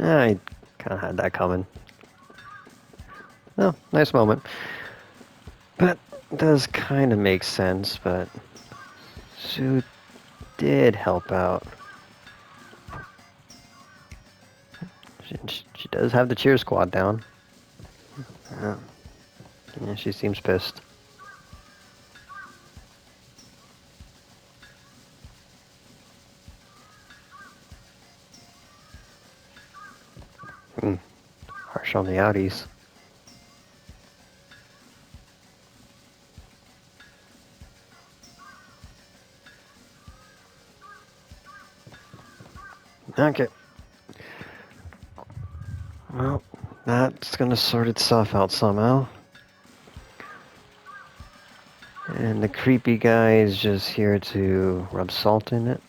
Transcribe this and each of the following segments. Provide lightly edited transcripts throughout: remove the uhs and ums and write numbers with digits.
I kind of had that coming. Oh, nice moment. But it does kind of make sense, but Sue did help out. She does have the cheer squad down. Uh, yeah, she seems pissed. Harsh on the outies. Okay. Well, that's gonna sort itself out somehow. And the creepy guy is just here to rub salt in it.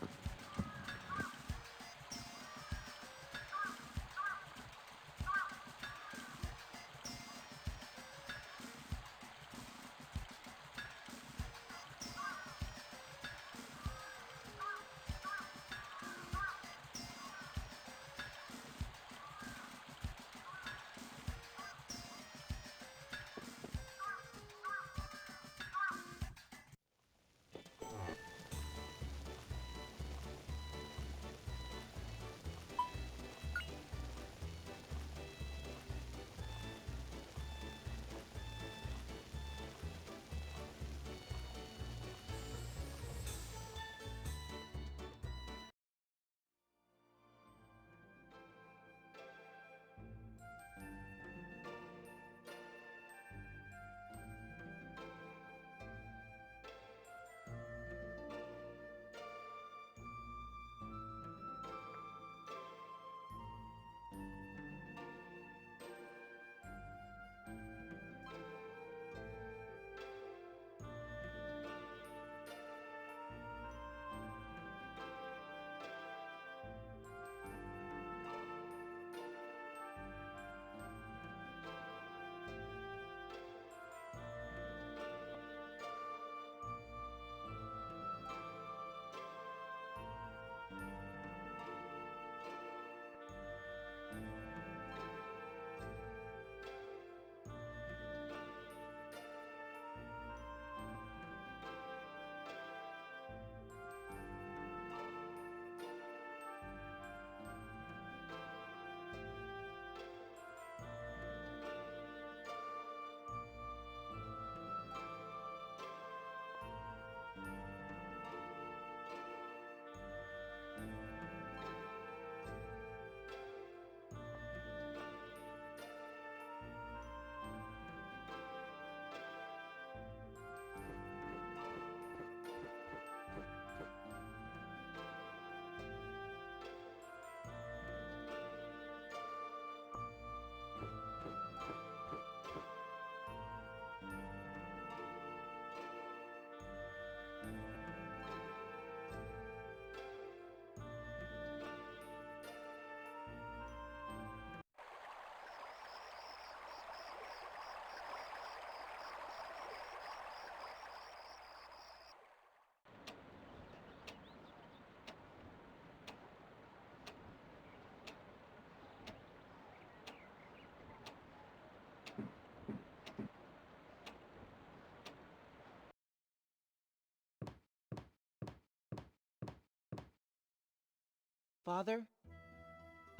Father,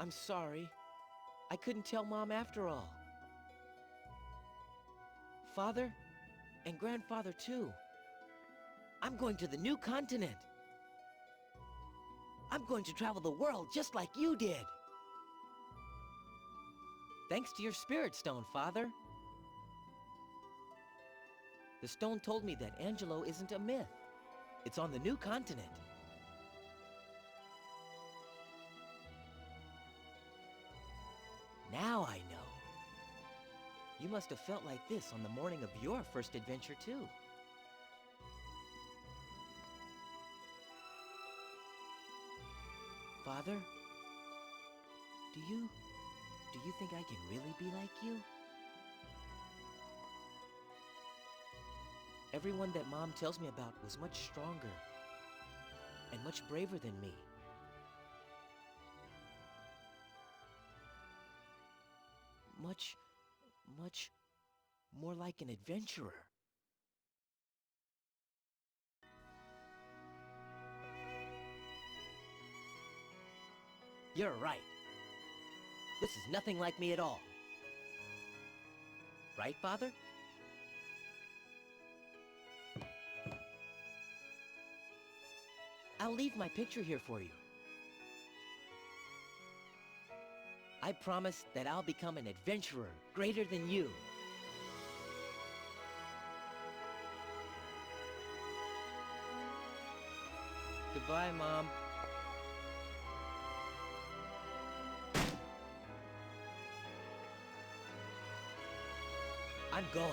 I'm sorry. I couldn't tell Mom after all. Father, and Grandfather too. I'm going to the new continent. I'm going to travel the world just like you did. Thanks to your spirit stone, Father. The stone told me that Angelo isn't a myth. It's on the new continent. Now I know. You must have felt like this on the morning of your first adventure too. Father, do you think I can really be like you? Everyone that Mom tells me about was much stronger and much braver than me. much, much more like an adventurer. You're right. This is nothing like me at all. Right, Father? I'll leave my picture here for you. I promise that I'll become an adventurer greater than you. Goodbye, Mom. I'm going.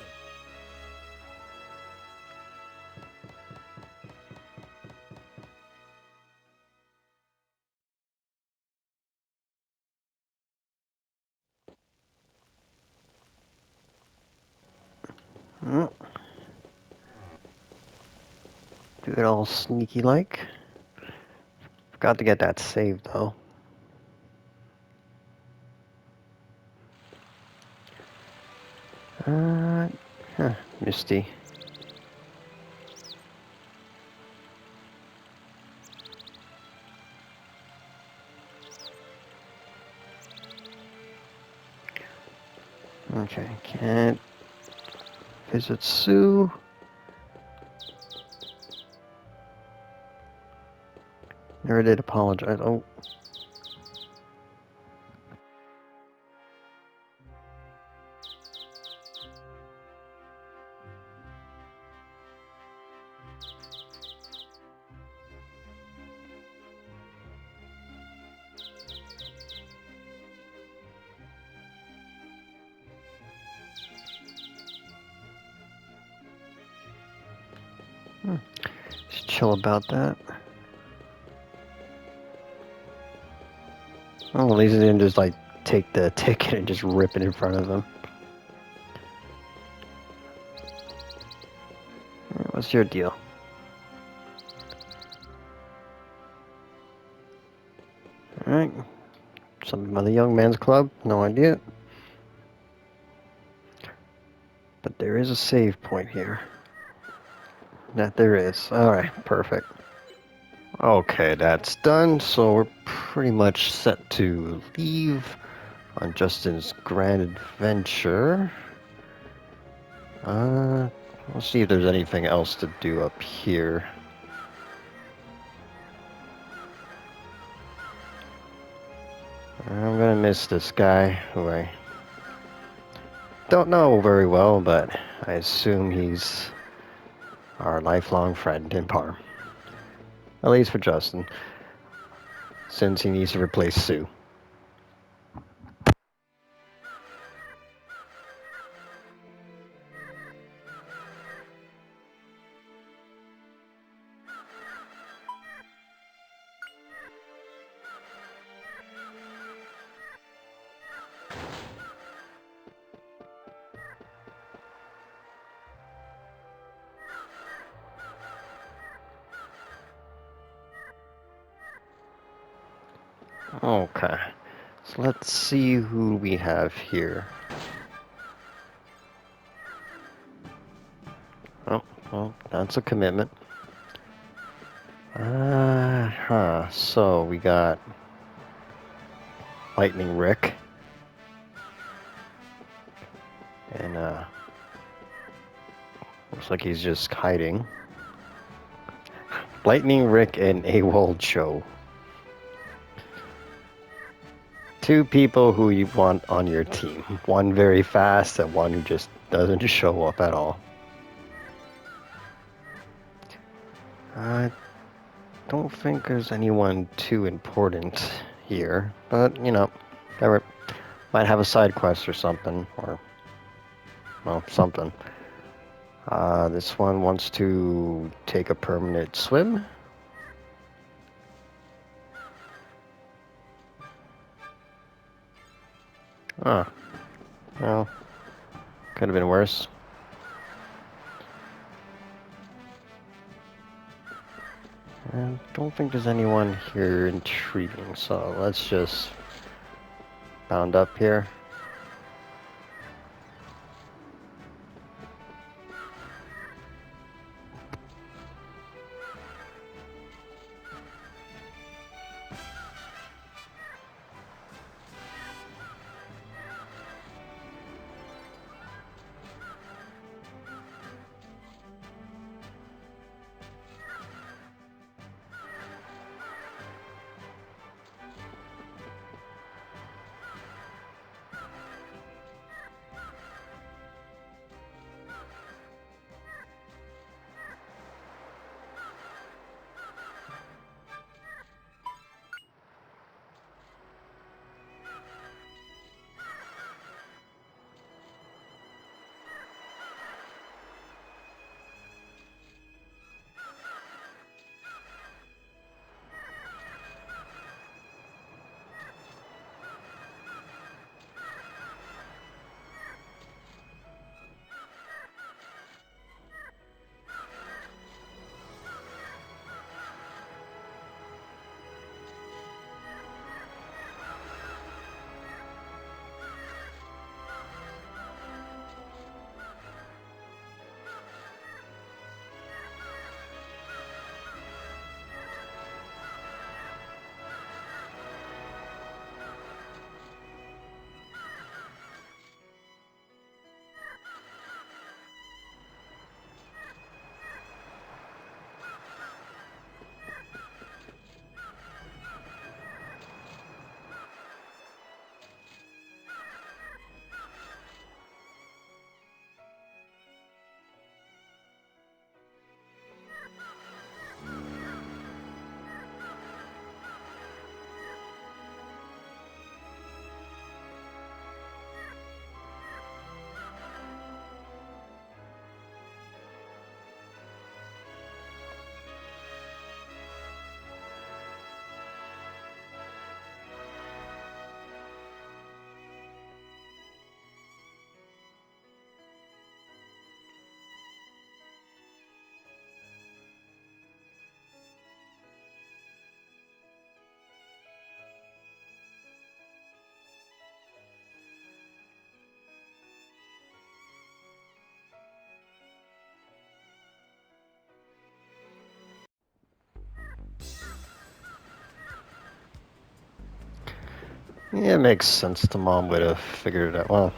Mm. Do it all sneaky-like. Forgot to get that saved, though. Misty. Okay, can't visit Sue. Never did apologize. Oh. Just chill about that. Oh, at least they didn't just like take the ticket and just rip it in front of them. What's your deal? Alright. Something about the young man's club? No idea. But there is a save point here. That there is. Alright, perfect. Okay, that's done, so we're pretty much set to leave on Justin's grand adventure. Let's see if there's anything else to do up here. I'm gonna miss this guy, who I don't know very well, but I assume he's our lifelong friend in Parm. At least for Justin, since he needs to replace Sue. Okay, so let's see who we have here. Oh, well, that's a commitment. So we got Lightning Rick. And, looks like he's just hiding. Lightning Rick and AWOL Joe. Two people who you want on your team. One very fast and one who just doesn't show up at all. I don't think there's anyone too important here, but, you know, they might have a side quest or something, or, well, something. This one wants to take a permanent swim. Oh, well, could have been worse. I don't think there's anyone here intriguing, so let's just bound up here. Yeah, it makes sense. The mom would have figured it out. Well,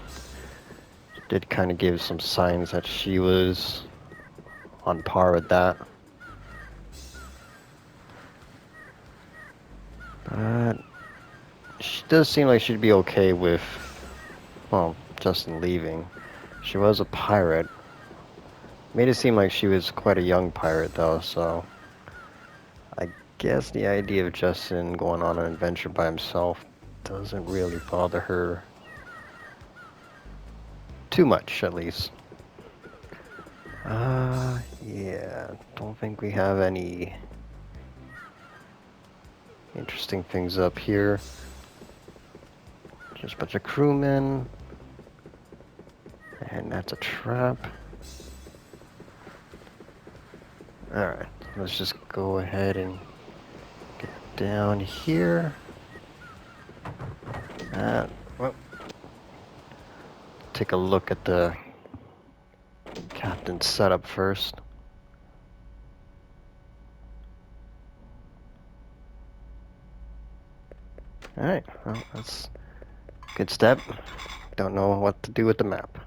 did kind of give some signs that she was on par with that. But she does seem like she'd be okay with, well, Justin leaving. She was a pirate. Made it seem like she was quite a young pirate, though, so I guess the idea of Justin going on an adventure by himself doesn't really bother her too much, at least. Yeah, don't think we have any interesting things up here. Just a bunch of crewmen. And that's a trap. Alright, let's just go ahead and get down here. Well, take a look at the captain's setup first. Alright, well, that's a good step. Don't know what to do with the map.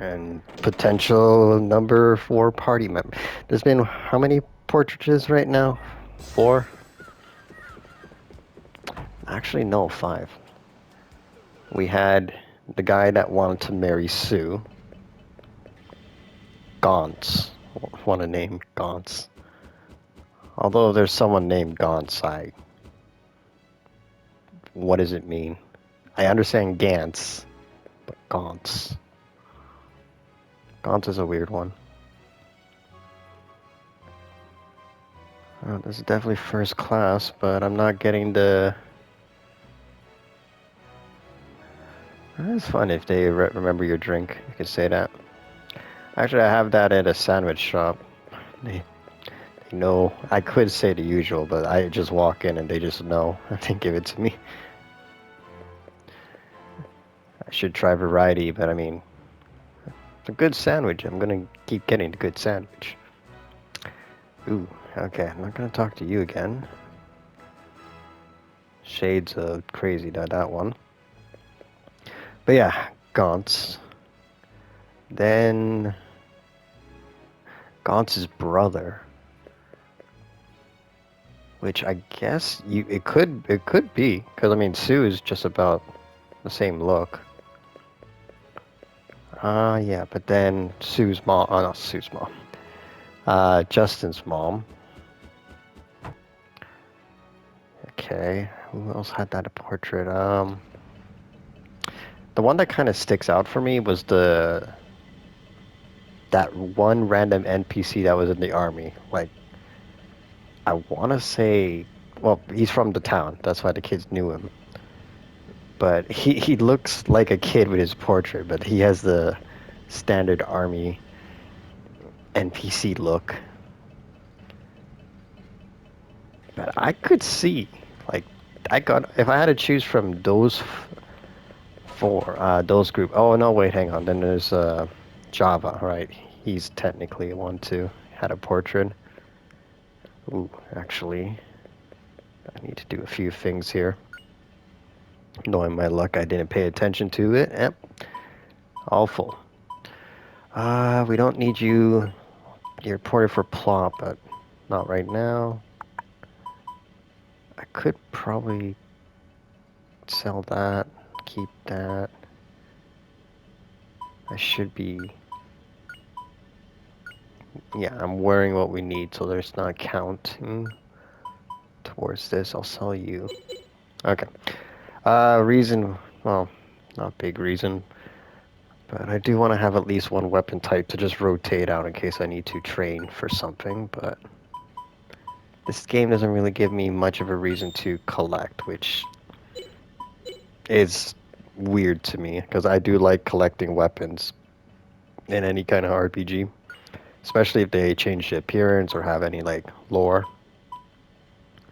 And potential number 4 party member. There's been how many portraits right now? 4? Actually, no, 5. We had the guy that wanted to marry Sue. Gaunt's. Want to name Gaunt's. Although there's someone named Gaunt's, what does it mean? I understand Gantz, but Gaunt's. Gaunt's is a weird one. This is definitely first class, but I'm not getting the... It's fun if they remember your drink. You could say that. Actually, I have that at a sandwich shop. They know. I could say the usual, but I just walk in and they just know. They give it to me. I should try variety, but I mean, it's a good sandwich. I'm gonna keep getting the good sandwich. Ooh, okay. I'm not gonna talk to you again. Shades of crazy, that one. But yeah, Gaunt's. Then Gaunt's brother, which I guess it could be, because I mean Sue is just about the same look. Yeah, but then Sue's mom. Oh, not Sue's mom. Justin's mom. Okay, who else had that portrait? The one that kind of sticks out for me was that one random NPC that was in the army. Like, I want to say, well, he's from the town. That's why the kids knew him. But he looks like a kid with his portrait, but he has the standard army NPC look. But I could see, like, if I had to choose from those those group. Oh no, wait, hang on. Then there's Java, right? He's technically one too. Had a portrait. Ooh, actually, I need to do a few things here. Knowing my luck, I didn't pay attention to it. Yep, all full. We don't need you. You're ported for plot, but not right now. I could probably sell that, keep that. I should be... Yeah, I'm wearing what we need, so there's not counting towards this. I'll sell you. Okay. Reason... Well, not big reason. But I do want to have at least one weapon type to just rotate out in case I need to train for something, but... This game doesn't really give me much of a reason to collect, which is weird to me, because I do like collecting weapons in any kind of RPG, especially if they change the appearance or have any, like, lore.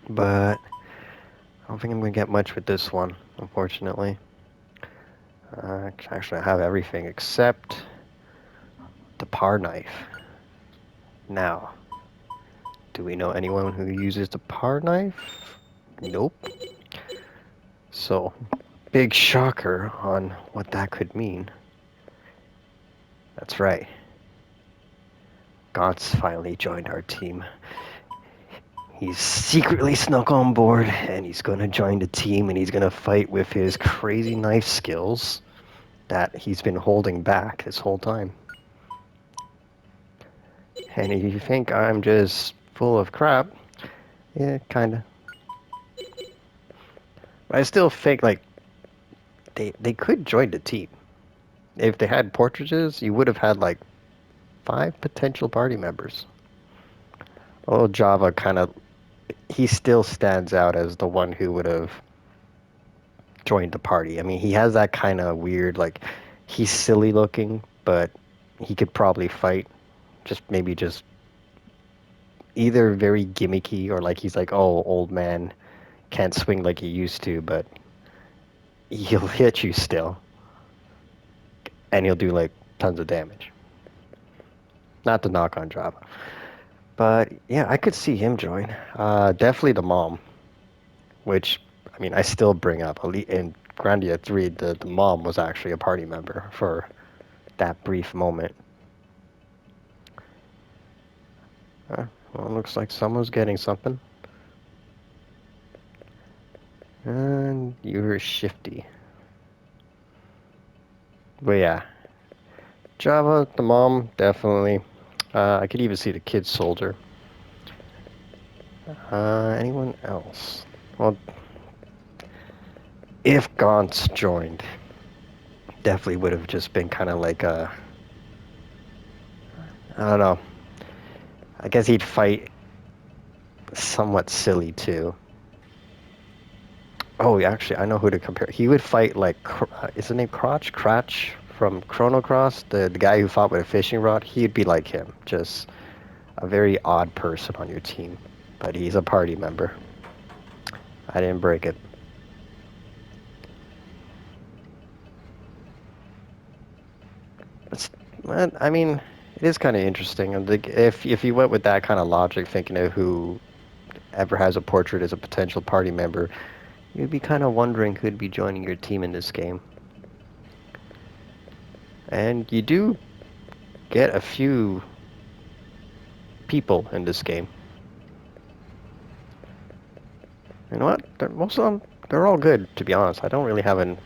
But I don't think I'm going to get much with this one, unfortunately. Actually, I have everything except the par knife. Now, do we know anyone who uses the par knife? Nope. So, big shocker on what that could mean. That's right. Gaunt's finally joined our team. He's secretly snuck on board, and he's gonna join the team, and he's gonna fight with his crazy knife skills that he's been holding back this whole time. And if you think I'm just full of crap, yeah, kinda. But I still think, like, they could join the team. If they had portraits, you would have had, like, 5 potential party members. Well, Java kind of, he still stands out as the one who would have joined the party. I mean, he has that kind of weird, like, he's silly looking, but he could probably fight. Just either very gimmicky or like he's like, oh, old man can't swing like he used to, but he'll hit you still, and he'll do like tons of damage. Not to knock on Java, but yeah, I could see him join. Definitely the mom, which I mean, I still bring up. In Grandia 3, the mom was actually a party member for that brief moment. Well, it looks like someone's getting something. And you're shifty. But yeah, Java, the mom, definitely. I could even see the kid soldier. Anyone else? Well, if Gaunt's joined, definitely would have just been kind of like a, I don't know. I guess he'd fight somewhat silly too. Oh, actually, I know who to compare. He would fight like, is his name Crotch? Cratch from Chrono Cross, the guy who fought with a fishing rod. He'd be like him, just a very odd person on your team, but he's a party member. I didn't break it. It's, I mean, it is kind of interesting. And if you went with that kind of logic, thinking of who ever has a portrait as a potential party member, you'd be kind of wondering who'd be joining your team in this game. And you do get a few people in this game. You know what? Most of them, they're all good, to be honest. I don't really have an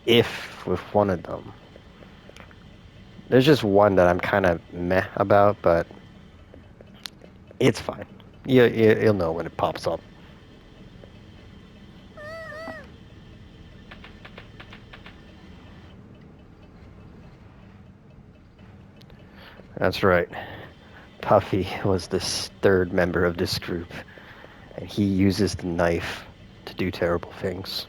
if with one of them. There's just one that I'm kind of meh about, but it's fine. You'll know when it pops up. That's right. Puffy was this third member of this group, and he uses the knife to do terrible things.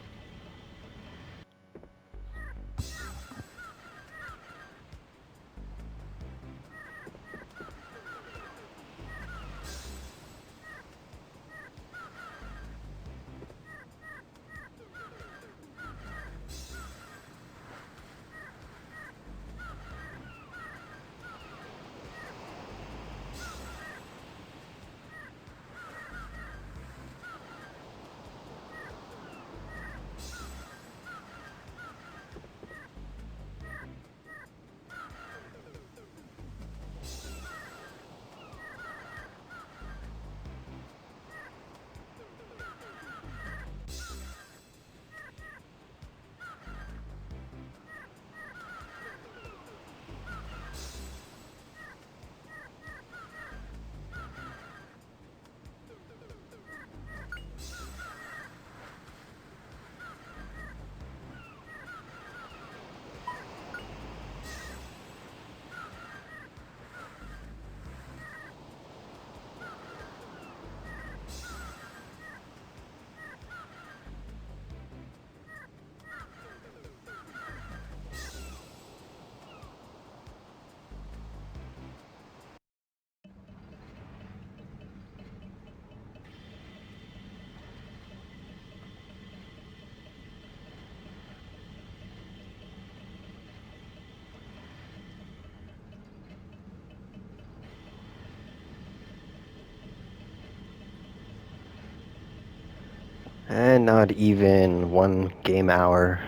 And not even one game hour,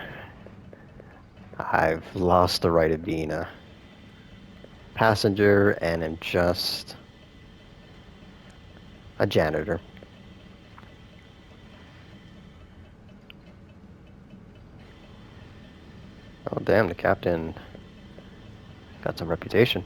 I've lost the right of being a passenger and am just a janitor. Oh damn, the captain got some reputation.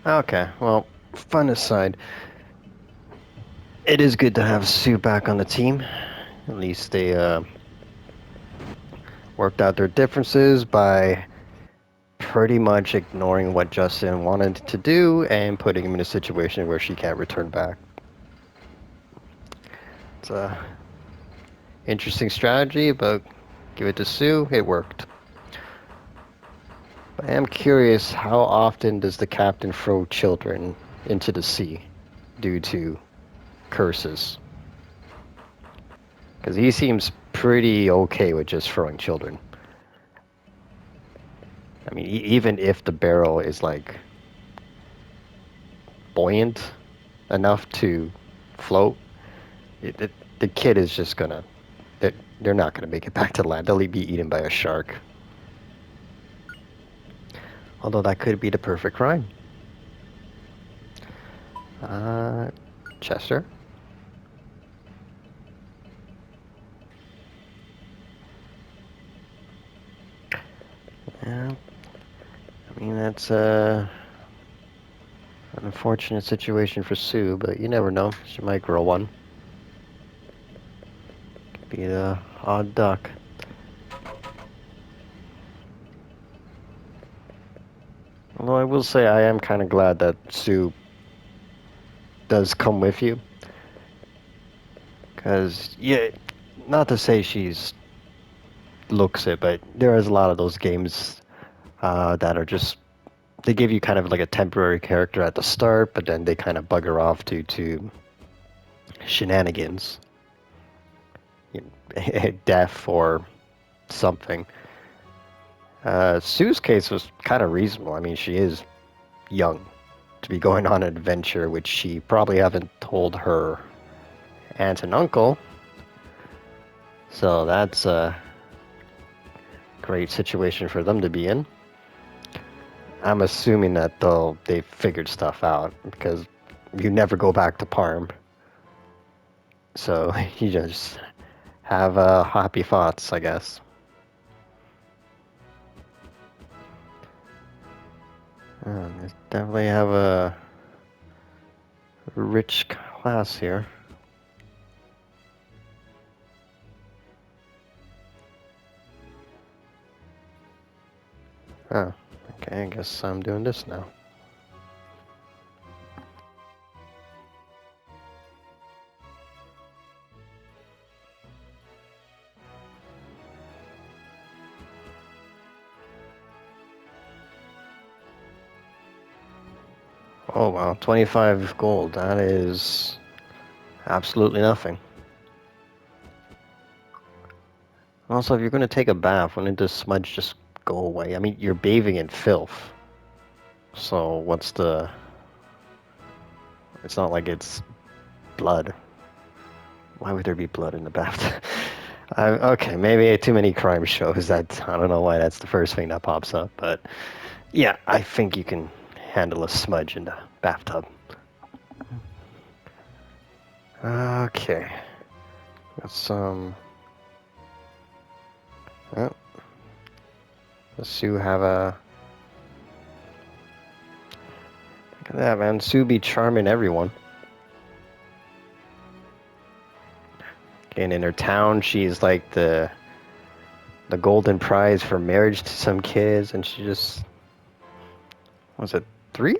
Okay, well, fun aside, it is good to have Sue back on the team. At least they worked out their differences by pretty much ignoring what Justin wanted to do and putting him in a situation where she can't return back. It's a interesting strategy, but give it to Sue, it worked. But I am curious, how often does the captain throw children into the sea due to curses? Because he seems pretty okay with just throwing children. I mean, even if the barrel is like buoyant enough to float, the kid is just gonna. They're not gonna make it back to land. They'll be eaten by a shark. Although that could be the perfect crime. Uh, Chester? Yeah, I mean, that's an unfortunate situation for Sue, but you never know. She might grow one. Could be the odd duck. Although I will say I am kind of glad that Sue does come with you. Because, yeah, not to say she's looks it, but there is a lot of those games that are just they give you kind of like a temporary character at the start, but then they kind of bugger off due to shenanigans, death or something. Sue's case was kind of reasonable. I mean, she is young to be going on an adventure, which she probably haven't told her aunt and uncle. So that's a great situation for them to be in. I'm assuming that they figured stuff out because you never go back to Parm. So you just have happy thoughts, I guess. They definitely have a rich class here. Oh, okay, I guess I'm doing this now. Oh wow, 25 gold. That is absolutely nothing. Also, if you're going to take a bath, wouldn't the smudge just go away? I mean, you're bathing in filth. So what's the... It's not like it's blood. Why would there be blood in the bath? Okay, maybe too many crime shows. That I don't know why that's the first thing that pops up, but yeah, I think you can handle a smudge in the bathtub. Okay, got some. Oh, does Sue have a? Look at that, man. Sue be charming everyone. And in her town, she's like the golden prize for marriage to some kids, and she just was it 3?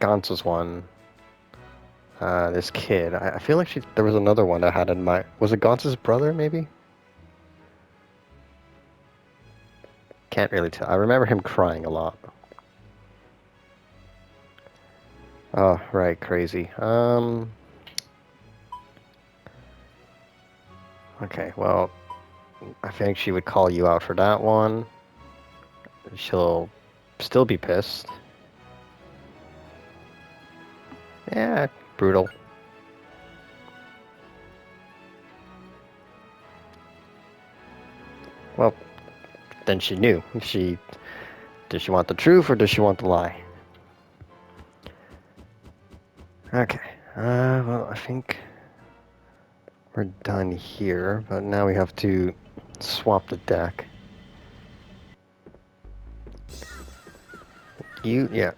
Gaunt's was one. This kid. I feel like there was another one I had in my. Was it Gaunt's brother, maybe? Can't really tell. I remember him crying a lot. Oh, right, crazy. Okay, well, I think she would call you out for that one. She'll still be pissed. Yeah, brutal. Well, then she knew. Does she want the truth or does she want the lie? Okay. Well, I think we're done here, but now we have to swap the deck. Yeah.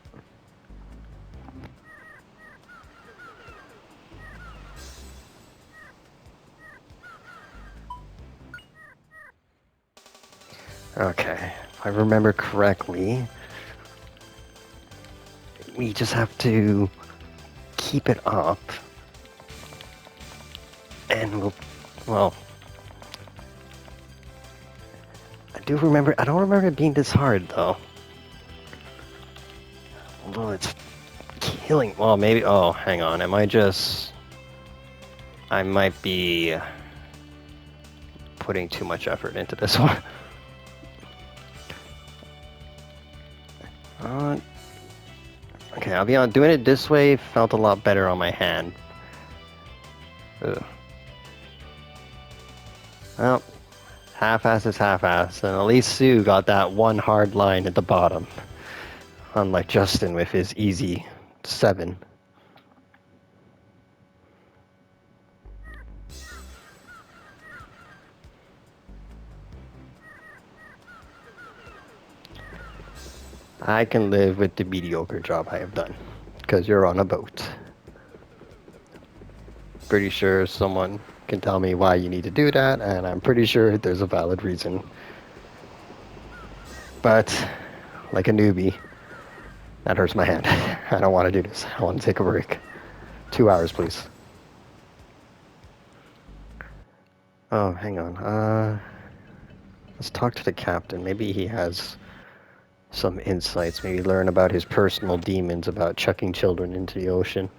Okay. If I remember correctly, we just have to keep it up, and well, I don't remember it being this hard, though. Although it's killing, well, maybe, oh, hang on, I might be putting too much effort into this one. Uh, okay, I'll be honest, doing it this way felt a lot better on my hand. Ugh. Well, half-ass is half-ass, and at least Sue got that one hard line at the bottom. Unlike Justin with his easy 7. I can live with the mediocre job I have done, because you're on a boat. Pretty sure someone can tell me why you need to do that, and I'm pretty sure there's a valid reason. But, like a newbie, that hurts my hand. I don't want to do this. I want to take a break. 2 hours, please. Oh, hang on. Let's talk to the captain. Maybe he has some insights. Maybe learn about his personal demons about chucking children into the ocean.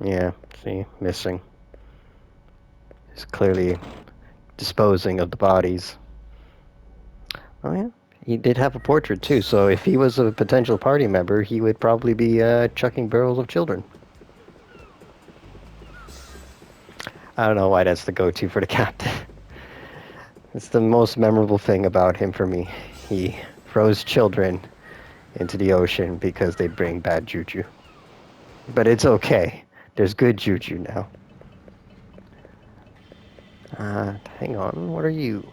Yeah, see, missing. He's clearly disposing of the bodies. Oh yeah, he did have a portrait too, so if he was a potential party member, he would probably be chucking barrels of children. I don't know why that's the go-to for the captain. It's the most memorable thing about him for me. He throws children into the ocean because they bring bad juju. But it's okay. There's good juju now. Hang on, what are you?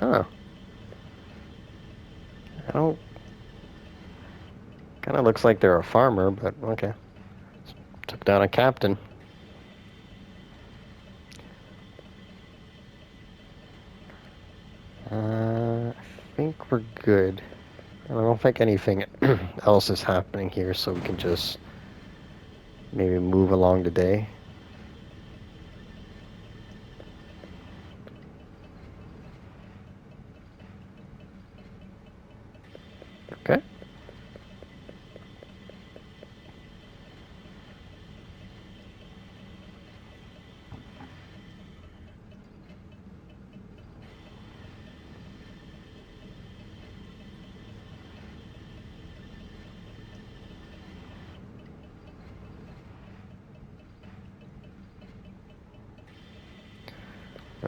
Oh, I don't. Kind of looks like they're a farmer, but okay. Took down a captain. I think we're good. I don't think anything else is happening here, so we can just maybe move along the day. Okay.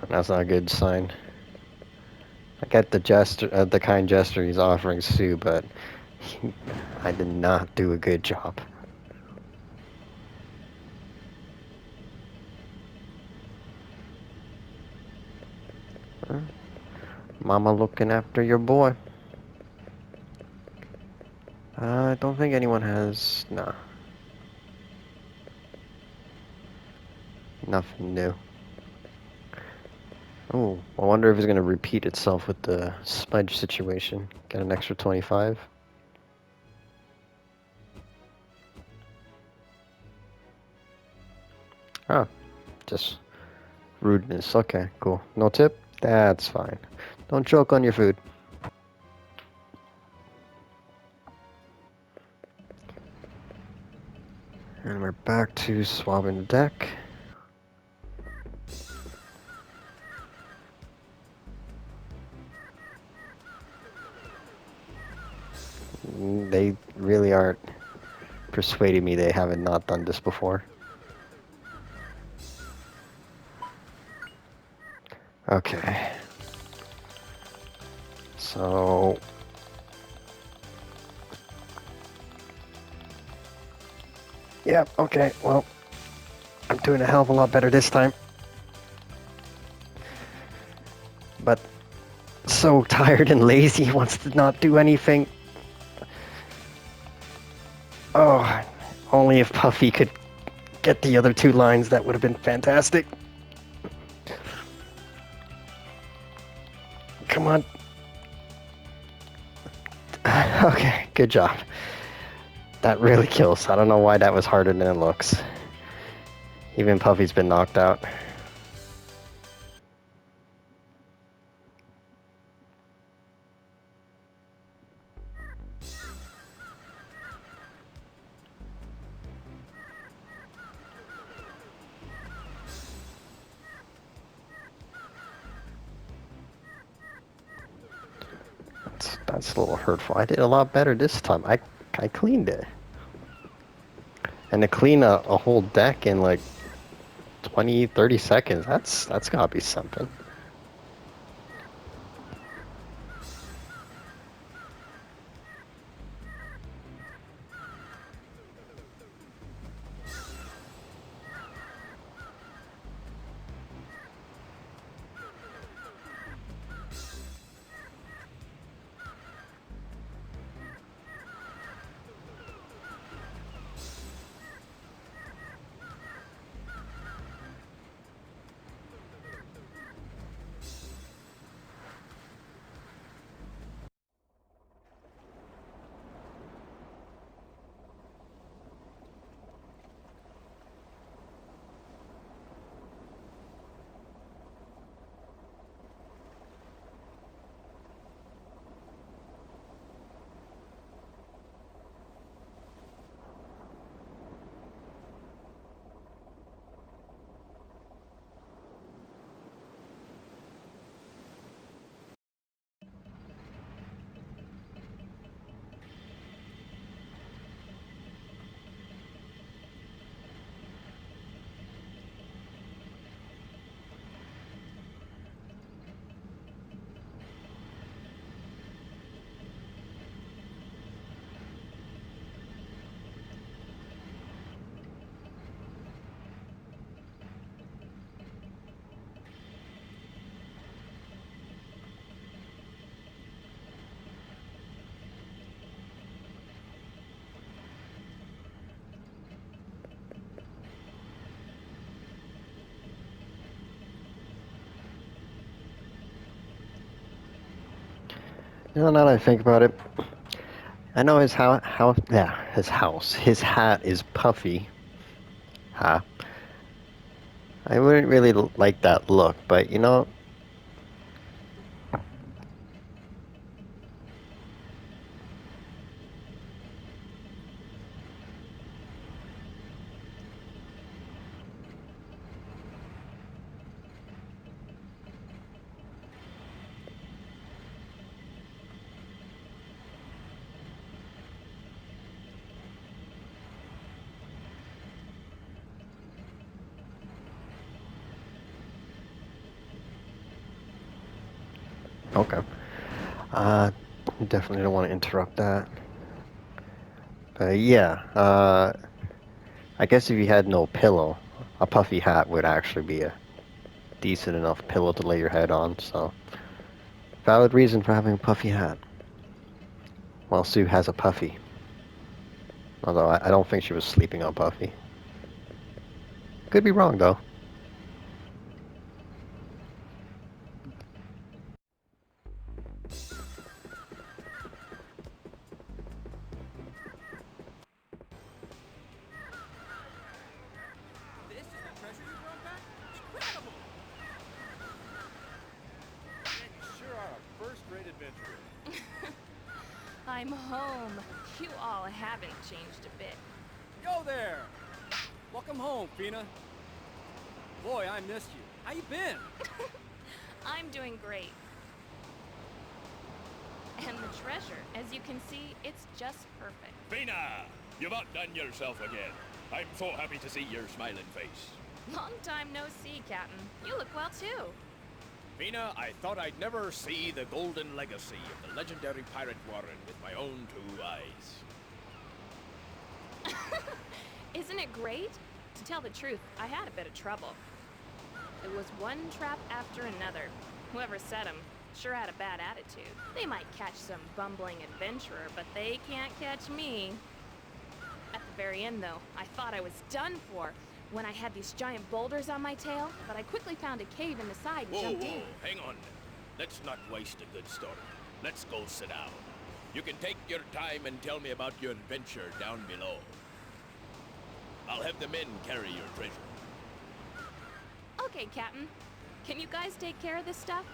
That's not a good sign. I get the kind gesture he's offering Sue, but I did not do a good job. Mama looking after your boy. I don't think anyone has... Nah. Nothing new. Oh, I wonder if it's going to repeat itself with the smudge situation. Get an extra 25. Oh, just rudeness. Okay, cool. No tip? That's fine. Don't choke on your food. And we're back to swabbing the deck. They really aren't persuading me they haven't not done this before. Okay. So... yeah, okay, well, I'm doing a hell of a lot better this time. But so tired and lazy, wants to not do anything. Oh, only if Puffy could get the other two lines, that would have been fantastic. Come on. Okay, good job. That really kills. I don't know why that was harder than it looks. Even Puffy's been knocked out. That's a little hurtful. I did a lot better this time. I cleaned it. And to clean a whole deck in like 20, 30 seconds, that's gotta be something. You know, now that I think about it, I know his hat is puffy. Huh? I wouldn't really like that look, but you know, okay. Uh, definitely don't want to interrupt that. But yeah, I guess if you had no pillow, a puffy hat would actually be a decent enough pillow to lay your head on, so valid reason for having a puffy hat. Well, Sue has a puffy. Although I don't think she was sleeping on Puffy. Could be wrong, though. This is the treasure you brought back? Incredible! I'm home. You all haven't changed a bit. Yo there! Welcome home, Fina. Boy, I missed you. How you been? I'm doing great. And the treasure, as you can see, it's just perfect. Fina! You've outdone yourself again. I'm so happy to see your smiling face. Long time no see, Captain. You look well, too. Fina, I thought I'd never see the golden legacy of the legendary pirate Warren with my own 2 eyes. Isn't it great? To tell the truth, I had a bit of trouble. It was one trap after another. Whoever set 'em sure had a bad attitude. They might catch some bumbling adventurer, but they can't catch me. At the very end, though, I thought I was done for when I had these giant boulders on my tail, but I quickly found a cave in the side and Whoa, jumped whoa, in. hang on. Let's not waste a good story. Let's go sit down. You can take your time and tell me about your adventure down below. I'll have the men carry your treasure. Okay, Captain. Can you guys take care of this stuff?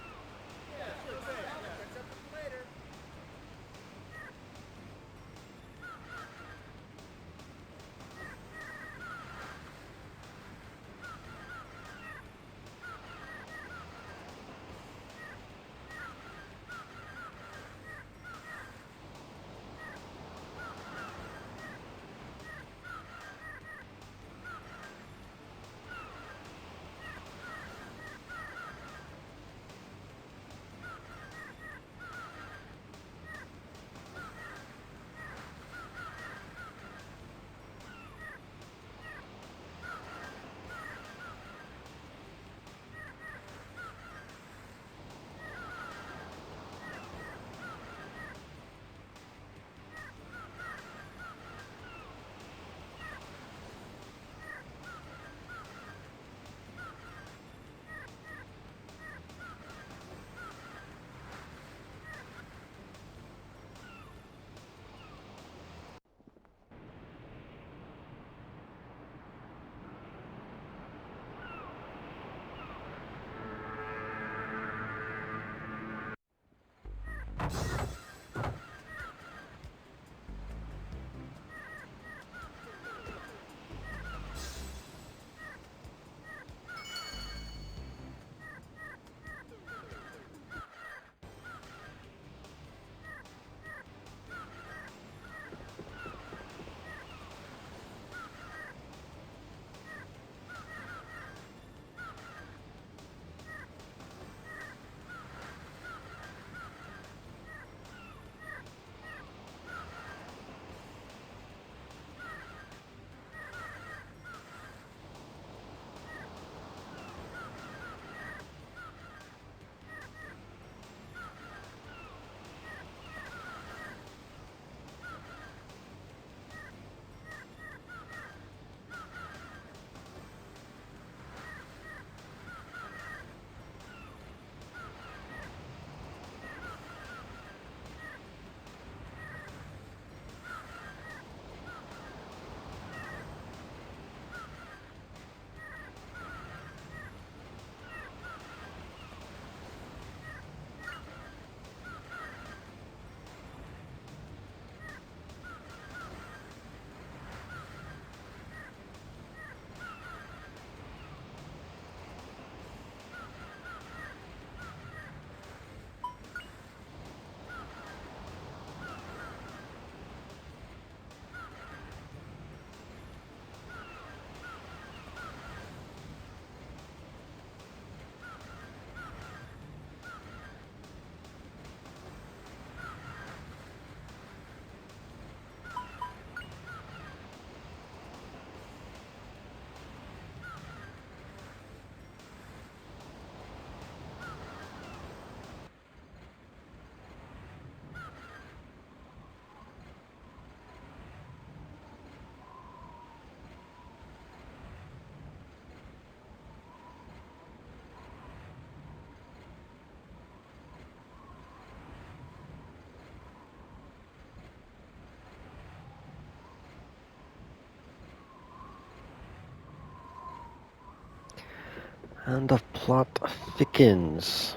And the plot thickens.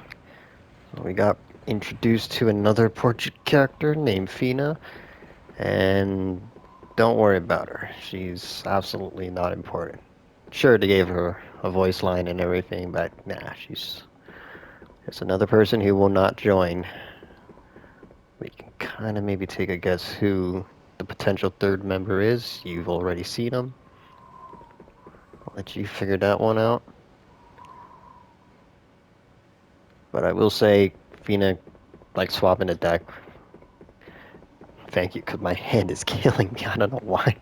So we got introduced to another portrait character named Fina, and don't worry about her. She's absolutely not important. Sure, they gave her a voice line and everything, but nah, she's just another person who will not join. We can kind of maybe take a guess who the potential third member is. You've already seen him. I'll let you figure that one out. But I will say, Fina, like swapping the deck. Thank you, because my hand is killing me. I don't know why.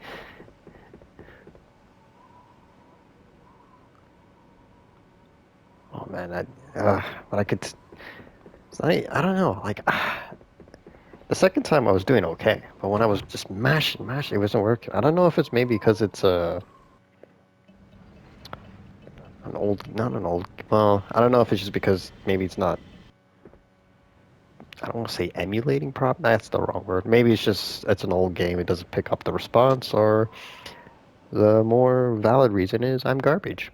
Oh man, but I could. I don't know. Like the second time I was doing okay, but when I was just mashing, it wasn't working. I don't know if it's maybe because it's an old, not an old. Well, I don't know if it's just because maybe it's not. I don't want to say emulating prop. That's the wrong word. Maybe it's an old game. It doesn't pick up the response, or the more valid reason is I'm garbage.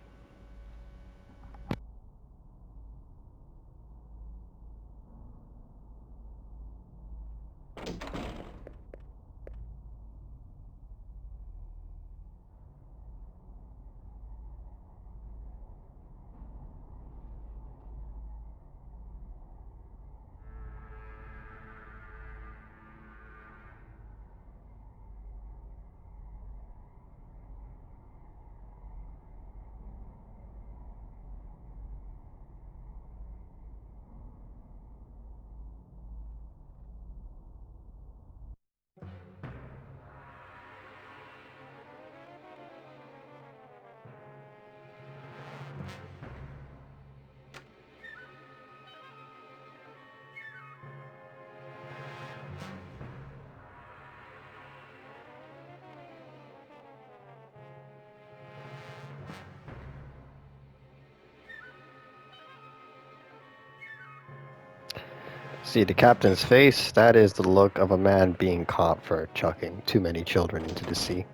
See the captain's face? That is the look of a man being caught for chucking too many children into the sea.